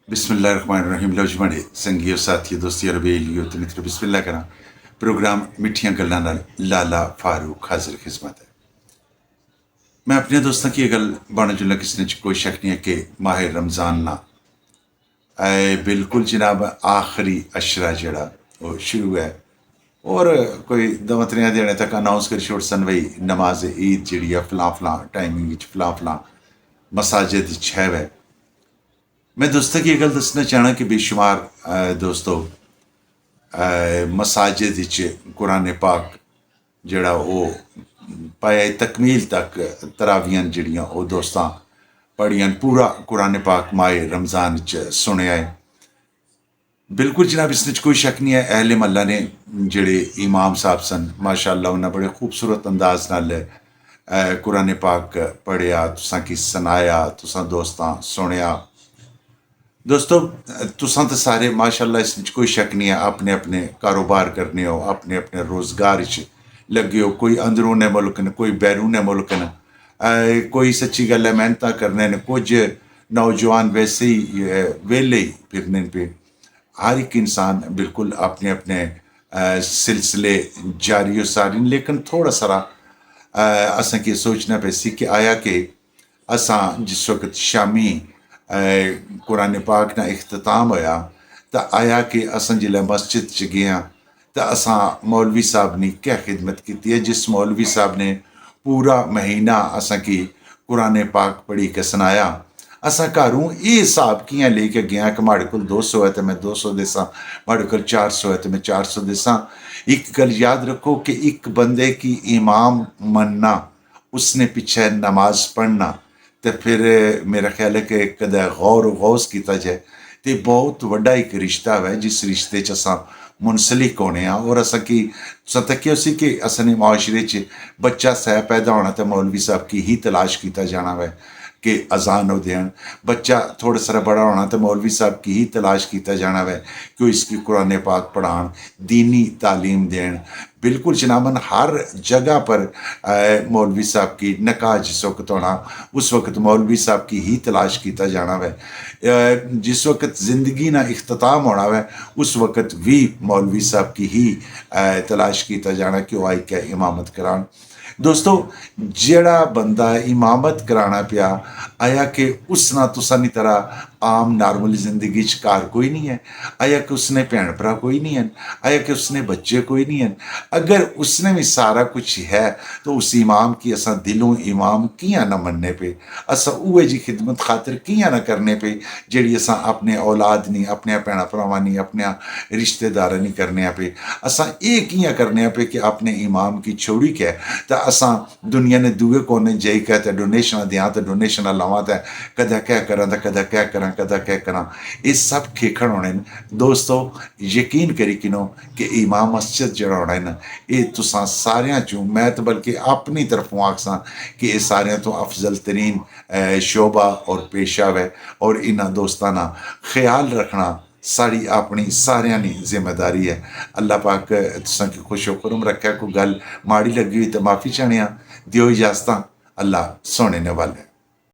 बिस्मिल्लाहिर्रहमानिर्रहीम। लो जी बड़े संगियो साथियो दोस्तियो रबेलियो ते मित्रों बिस्मिल्लाह करा प्रोग्राम मिठियां गल्लां नाल लाला फारूक हाजिर खिदमत है। मैं अपने दोस्तों की गल बन जुला किसने कोई शक नहीं है कि माह रमज़ान ना बिल्कुल जनाब आखिरी अशरा जड़ा वो शुरू है और कोई दो त्रें दिन तक अनाउंस कर छोड़ सन भाई नमाज ईद जी है फलां फलां टाइमिंग फलां फलां मसाजिद है। मैं दोस्तों की गल दसना चाहना कि बेशुमार दोस्तों मसाजिद कुरान पाक जड़ा वो पाया तकमील तक तरावियां जड़ियां वो दोस्तां पढ़ियां पूरा कुरान पाक माए रमज़ान च सुनिया है। बिल्कुल जनाब इसने कोई शक नहीं है अहले महल्ला ने जड़े इमाम साहब सन माशाअल्लाह उन्हें बड़े खूबसूरत अंदाज नाल कुरान पाक पढ़िया तुसां की सनाया तुसां दोस्तां सुनिया। दोस्तों तुसां तो सारे माशाअल्लाह इस कोई शक नहीं है अपने अपने कारोबार करने हो अपने अपने रोज़गार लगे हो। कोई अंदरूने मुल्क न कोई बैरूने मुल्क न कोई सच्ची गल है मेहनत करने न कुछ नौजवान वैसे ही वेले ही फिरने पे। हर एक इंसान बिल्कुल अपने अपने सिलसिले जारी सारी लेकिन थोड़ा सारा असें कि सोचना पैसी कि आया कि असां जिस वक्त शामी कुरान पाक ना इख्तिताम होया तो आया कि असां जिले मस्जिद च गए तो असां मौलवी साहब ने क्या खिदमत की है जिस मौलवी साहब ने पूरा महीना असां की कुरान पाक पढ़ी के सुनाया। असां घरों ये हिसाब कियां लेके गया कि माड़े कोल 200 है तो मैं 200 देसा माड़े कोल 400 है तो मैं 400 देसा। एक गल याद रखो कि एक बंदे की इमाम मनना उसने पीछे नमाज पढ़ना तो फिर मेरा ख्याल है कि कदा गौर गौस किया जाए तो बहुत वड्डा एक रिश्ता है जिस रिश्ते च असां मुनसलिक होने और असा की तक्यो सी कि असने माशरे च बच्चा सह पैदा होना तो मौलवी साहब की ही तलाश किया जाना वै कि अजान हो देन। बच्चा थोड़ा सारा बड़ा होना तो मौलवी साहब की ही तलाश किया जाना वै कि इसकी कुरान पाक पढ़ान दीनी तालीम देन। बिल्कुल जनाबन हर जगह पर मौलवी साहब की नकाह जिस वक्त होना उस वक्त मौलवी साहब की ही तलाश किया जाना वै। जिस वक्त ज़िंदगी ना इख्तिताम होना वै उस वक्त भी मौलवी साहब की ही तलाश किया जाना कि वह आई क्या इमामत करान। दोस्तों जेड़ा बंदा इमामत कराना पिया आया कि उसना तुसानी तरह आम नॉर्मल जिंदगी च कार कोई नहीं है। आया कि उसने भैन भरा कोई नहीं है। आया कि उसने बच्चे कोई नहीं है। अगर उसने भी सारा कुछ है तो उस इमाम की असा दिलों इमाम कियां ना मनने पे असा उहे जी खिदमत खातिर कियां ना करने पे जेड़ी असा अपने औलाद नहीं अपने भैन भरावां नहीं अपने रिश्तेदार नहीं करने पे असा ये कियां करने पे कि अपने इमाम की छोड़ी के तो असा दुनिया ने दुए कोने जाई के तो डोनेशन दें तो डोनेशन लवां तो कदा क्या करा तो कदा क्या करा कदा क्या करा ये सब खेखण होने। दोस्तों यकीन करी किनो कि इमाम मस्जिद जड़ा होना है ना ये तुसां सारियां चूं मैं तो बल्कि अपनी तरफों आखसां कि ये सारियां तो अफजल तरीन शोबा और पेशा है और इन्हां दोस्तां दा ख्याल रखना साड़ी अपनी सारियां दी जिम्मेदारी है। अल्लाह पाक तुसां की खुशो खुरम रखे। कोई गल माड़ी लगी हुई तो माफ़ी चाहने दियो इजाजत। अल्लाह सोने ने वाले।